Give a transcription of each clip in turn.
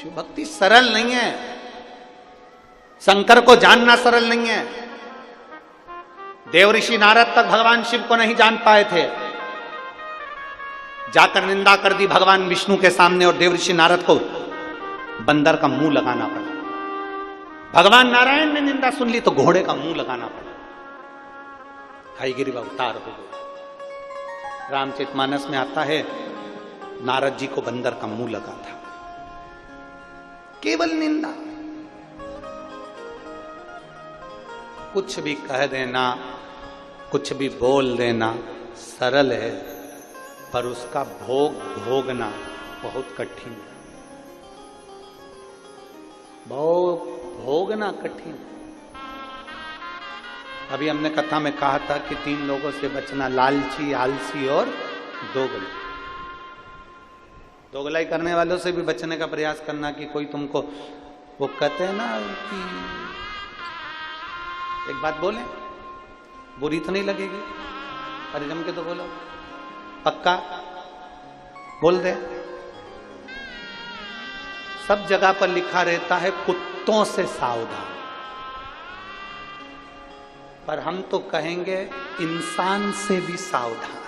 शिव भक्ति सरल नहीं है, शंकर को जानना सरल नहीं है। देव ऋषि नारद तक भगवान शिव को नहीं जान पाए थे, जाकर निंदा कर दी भगवान विष्णु के सामने, और देव ऋषि नारद को बंदर का मुंह लगाना पड़ा। भगवान नारायण ने निंदा सुन ली तो घोड़े का मुंह लगाना पड़ा। हयग्रीव अवतार हो गए। रामचरितमानस में आता है नारद जी को बंदर का मुंह लगा था, केवल निंदा। कुछ भी कह देना, कुछ भी बोल देना सरल है, पर उसका भोग भोगना बहुत कठिन है। भोगना कठिन। अभी हमने कथा में कहा था कि 3 लोगों से बचना, लालची, आलसी और दोगला। दोगलाई करने वालों से भी बचने का प्रयास करना कि कोई तुमको, वो कहते हैं ना कि एक बात बोले बुरी तो नहीं लगेगी, अरे जम के तो बोलो, पक्का बोल दे। सब जगह पर लिखा रहता है कुत्तों से सावधान, पर हम तो कहेंगे इंसान से भी सावधान।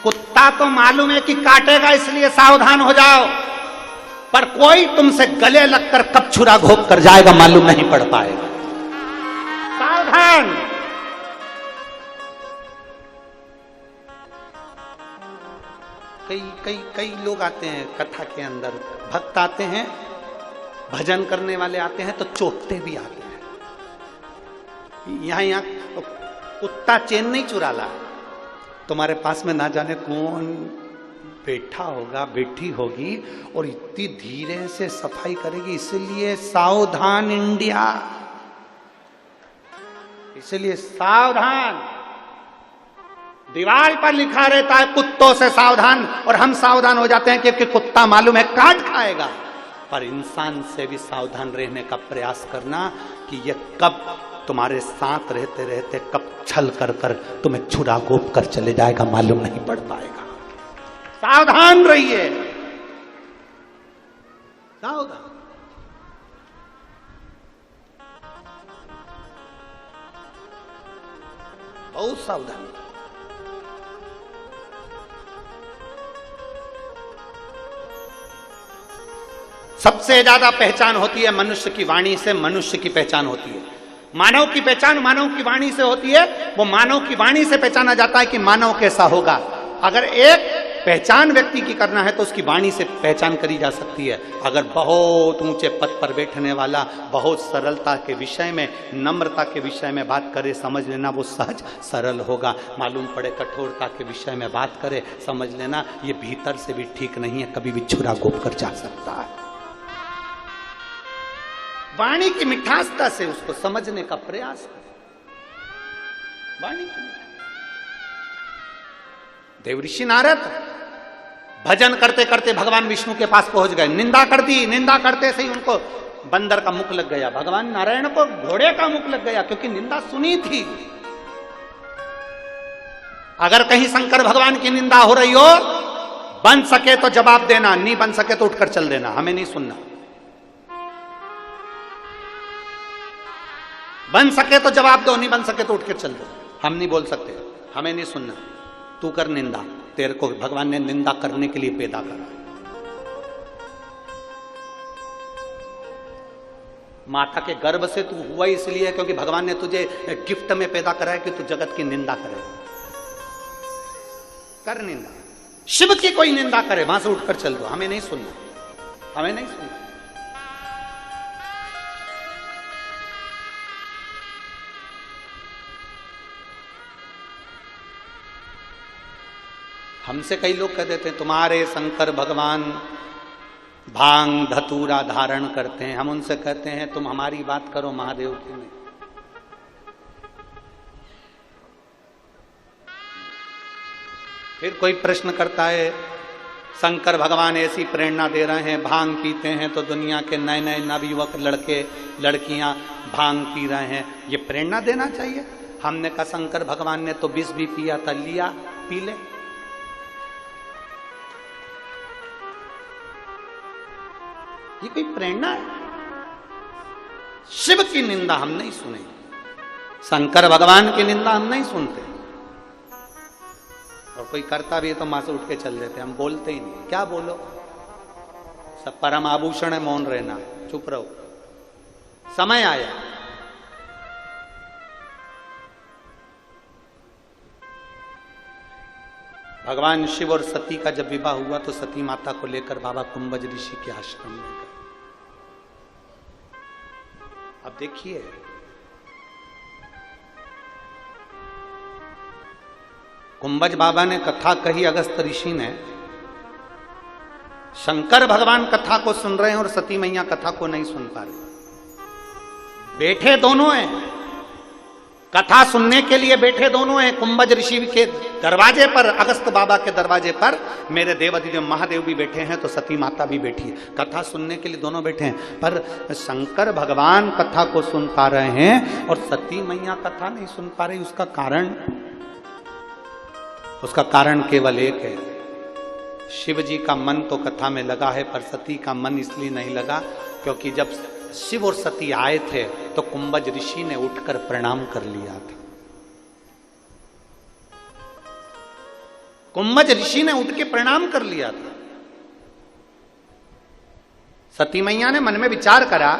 कुत्ता तो मालूम है कि काटेगा, इसलिए सावधान हो जाओ, पर कोई तुमसे गले लगकर कब छुरा घोंप कर जाएगा मालूम नहीं पड़ पाएगा। सावधान। कई लोग आते हैं कथा के अंदर, भक्त आते हैं, भजन करने वाले आते हैं तो चोटते भी आते हैं। यहां कुत्ता चैन नहीं चुरा ला, तुम्हारे पास में ना जाने कौन बैठा होगा, बैठी होगी, और इतनी धीरे से सफाई करेगी। इसलिए सावधान इंडिया, इसलिए सावधान। दीवार पर लिखा रहता है कुत्तों से सावधान, और हम सावधान हो जाते हैं क्योंकि कुत्ता मालूम है काट खाएगा। पर इंसान से भी सावधान रहने का प्रयास करना कि ये कब तुम्हारे साथ रहते रहते कब छल कर कर तुम्हें छुरा घोंप कर चले जाएगा मालूम नहीं पड़ पाएगा। सावधान रहिए, सावधान। बहुत सावधान। सबसे ज्यादा पहचान होती है मनुष्य की वाणी से, मनुष्य की पहचान होती है। मानव की पहचान मानव की वाणी से होती है। वो मानव की वाणी से पहचाना जाता है कि मानव कैसा होगा। अगर एक पहचान व्यक्ति की करना है तो उसकी वाणी से पहचान करी जा सकती है। अगर बहुत ऊंचे पद पर बैठने वाला बहुत सरलता के विषय में, नम्रता के विषय में बात करे, समझ लेना वो सहज सरल होगा। मालूम पड़े कठोरता के विषय में बात करे, समझ लेना ये भीतर से भी ठीक नहीं है, कभी भी छुरा घोंप कर जा सकता है। वाणी की मिठासता से उसको समझने का प्रयास करें। वाणी की देवऋषि नारद भजन करते करते भगवान विष्णु के पास पहुंच गए, निंदा कर दी। निंदा करते से ही उनको बंदर का मुख लग गया, भगवान नारायण को घोड़े का मुख लग गया, क्योंकि निंदा सुनी थी। अगर कहीं शंकर भगवान की निंदा हो रही हो, बन सके तो जवाब देना, नहीं बन सके तो उठकर चल देना, हमें नहीं सुनना। बन सके तो जवाब दो, नहीं बन सके तो उठकर चल दो, हम नहीं बोल सकते, हमें नहीं सुनना। तू कर निंदा, तेरे को भगवान ने निंदा करने के लिए पैदा करा। माता के गर्भ से तू हुआ इसलिए क्योंकि भगवान ने तुझे गिफ्ट में पैदा करा है कि तू जगत की निंदा करे। कर निंदा। शिव की कोई निंदा करे, वहां से उठकर चल दो, हमें नहीं सुनना, हमें नहीं सुनना। हमसे कई लोग कह देते हैं तुम्हारे शंकर भगवान भांग धतूरा धारण करते हैं। हम उनसे कहते हैं तुम हमारी बात करो महादेव की नहीं। फिर कोई प्रश्न करता है शंकर भगवान ऐसी प्रेरणा दे रहे हैं, भांग पीते हैं तो दुनिया के नए नए नवयुवक लड़के लड़कियां भांग पी रहे हैं, ये प्रेरणा देना चाहिए। हमने कहा शंकर भगवान ने तो विष भी पिया था, लिया पी ले। ये कोई प्रेरणा है? शिव की निंदा हम नहीं सुनेंगे, शंकर भगवान की निंदा हम नहीं सुनते, और कोई करता भी है तो मां से उठ के चल देते, हम बोलते ही नहीं। क्या बोलो, सब परम आभूषण है, मौन रहना, चुप रहो। समय आया, भगवान शिव और सती का जब विवाह हुआ तो सती माता को लेकर बाबा कुंभज ऋषि के आश्रम में गए। अब देखिए, कुंभज बाबा ने कथा कही, अगस्त ऋषि ने, शंकर भगवान कथा को सुन रहे हैं और सती मैया कथा को नहीं सुन पा रही। बैठे दोनों हैं, कथा सुनने के लिए बैठे दोनों हैं। कुंभज ऋषि के दरवाजे पर, अगस्त बाबा के दरवाजे पर मेरे देवाधिदेव महादेव भी बैठे हैं, तो सती माता भी बैठी है, कथा सुनने के लिए दोनों बैठे हैं। पर शंकर भगवान कथा को सुन पा रहे हैं और सती मैया कथा नहीं सुन पा रही। उसका कारण केवल एक है, शिव जी का मन तो कथा में लगा है, पर सती का मन इसलिए नहीं लगा क्योंकि जब शिव और सती आए थे तो कुंभज ऋषि ने उठकर प्रणाम कर लिया था। कुंभज ऋषि ने उठ के प्रणाम कर लिया था। सती मैया ने मन में विचार करा,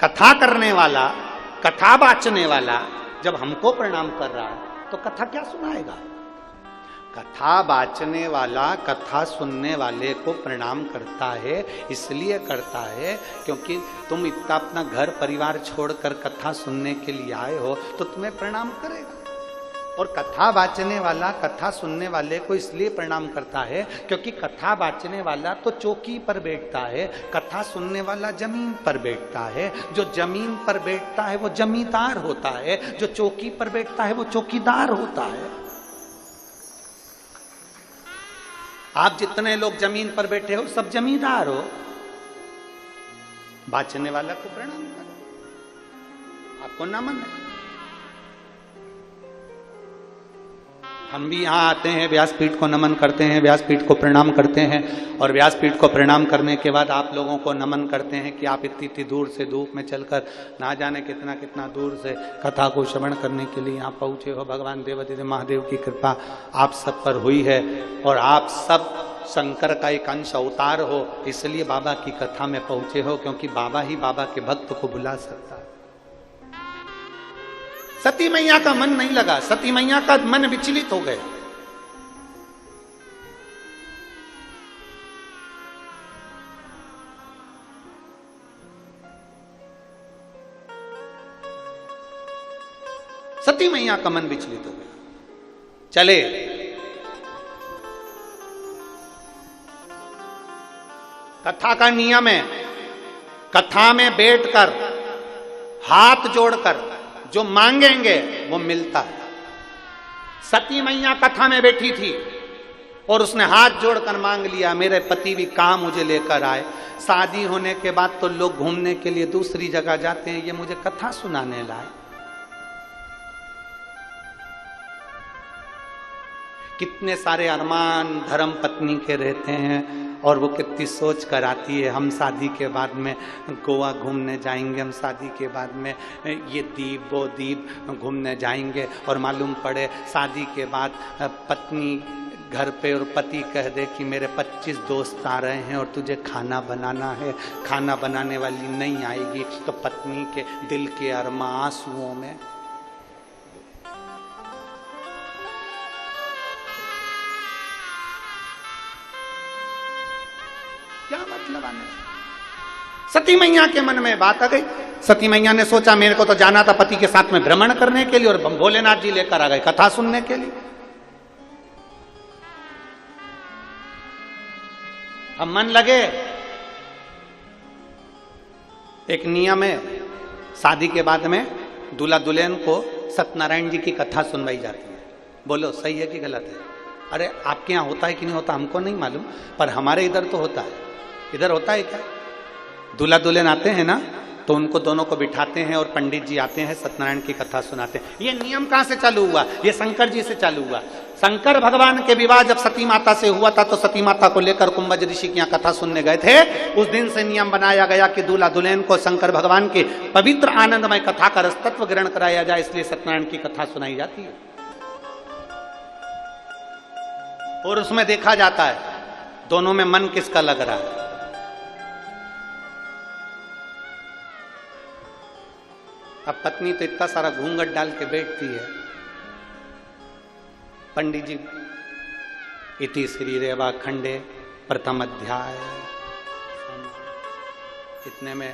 कथा करने वाला, कथा बाचने वाला जब हमको प्रणाम कर रहा है तो कथा क्या सुनाएगा। कथा बाचने वाला कथा सुनने वाले को प्रणाम करता है, इसलिए करता है क्योंकि तुम इतना अपना घर परिवार छोड़कर कथा सुनने के लिए आए हो तो तुम्हें प्रणाम करेगा। और कथा बाचने वाला कथा सुनने वाले को इसलिए प्रणाम करता है क्योंकि कथा बाचने वाला तो चौकी पर बैठता है, कथा सुनने वाला जमीन पर बैठता है। जो जमीन पर बैठता है वो जमींदार होता है, जो चौकी पर बैठता है वो चौकीदार होता है। आप जितने लोग जमीन पर बैठे हो सब जमींदार हो। बाचने वाला को प्रणाम करो, आपको नमन है। हम भी यहां आते हैं, व्यासपीठ को नमन करते हैं, व्यासपीठ को प्रणाम करते हैं, और व्यासपीठ को प्रणाम करने के बाद आप लोगों को नमन करते हैं कि आप इतनी इतनी दूर से धूप में चलकर ना जाने कितना कितना दूर से कथा को श्रवण करने के लिए यहाँ पहुंचे हो। भगवान देवाधिदेव महादेव की कृपा आप सब पर हुई है और आप सब शंकर का एक अंश अवतार हो, इसलिए बाबा की कथा में पहुंचे हो, क्योंकि बाबा ही बाबा के भक्त को बुला सकता है। सती मैया का मन नहीं लगा, सती मैया का मन विचलित हो गया। सती मैया का मन विचलित हो गया। चले कथा का नियम है, कथा में बैठकर हाथ जोड़कर जो मांगेंगे वो मिलता है। सती मैया कथा में बैठी थी और उसने हाथ जोड़कर मांग लिया, मेरे पति भी काम मुझे लेकर आए। शादी होने के बाद तो लोग घूमने के लिए दूसरी जगह जाते हैं, ये मुझे कथा सुनाने लाए। कितने सारे अरमान धर्म पत्नी के रहते हैं और वो कितनी सोच कर आती है, हम शादी के बाद में गोवा घूमने जाएंगे, हम शादी के बाद में ये द्वीप वो द्वीप घूमने जाएंगे, और मालूम पड़े शादी के बाद पत्नी घर पे और पति कह दे कि मेरे 25 दोस्त आ रहे हैं और तुझे खाना बनाना है, खाना बनाने वाली नहीं आएगी, तो पत्नी के दिल के अरमा आंसुओं में। क्या मतलब आने? सती मैया के मन में बात आ गई। सती मैया ने सोचा मेरे को तो जाना था पति के साथ में भ्रमण करने के लिए, और भोलेनाथ जी लेकर आ गए कथा सुनने के लिए। अब मन लगे, एक नियम है, शादी के बाद में दूल्हा दुल्हन को सत्यनारायण जी की कथा सुनवाई जाती है। बोलो सही है कि गलत है? अरे आपके यहाँ होता है कि नहीं होता हमको नहीं मालूम, पर हमारे इधर तो होता है। इधर होता है क्या? दूल्हा दुल्हन आते हैं ना, तो उनको दोनों को बिठाते हैं और पंडित जी आते हैं, सत्यनारायण की कथा सुनाते हैं। ये नियम कहां से चालू हुआ? ये शंकर जी से चालू हुआ। शंकर भगवान के विवाह जब सती माता से हुआ था तो सती माता को लेकर कुंभज ऋषि की यहाँ कथा सुनने गए थे। उस दिन से नियम बनाया गया कि दूल्हा दुल्हन को शंकर भगवान की पवित्र आनंदमय कथा का रसतत्व ग्रहण कराया जाए, इसलिए सत्यनारायण की कथा सुनाई जाती है और उसमें देखा जाता है दोनों में मन किसका लग रहा है। अब पत्नी तो इतना सारा घूंघट डाल के बैठती है, पंडित जी इति श्री रेवा खंडे प्रथम अध्याय, इतने में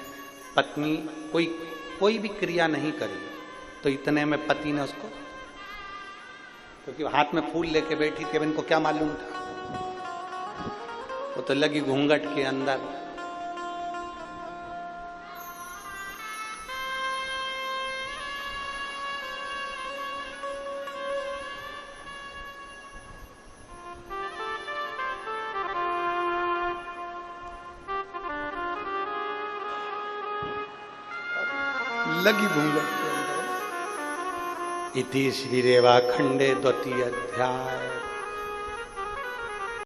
पत्नी कोई भी क्रिया नहीं करी, तो इतने में पति ने उसको, क्योंकि हाथ में फूल लेके बैठी थी, अब इनको क्या मालूम था, वो तो लगी घूंघट के अंदर। लगी घूंघट के अंदर। इति श्री रेवा खंडे द्वितीय अध्याय।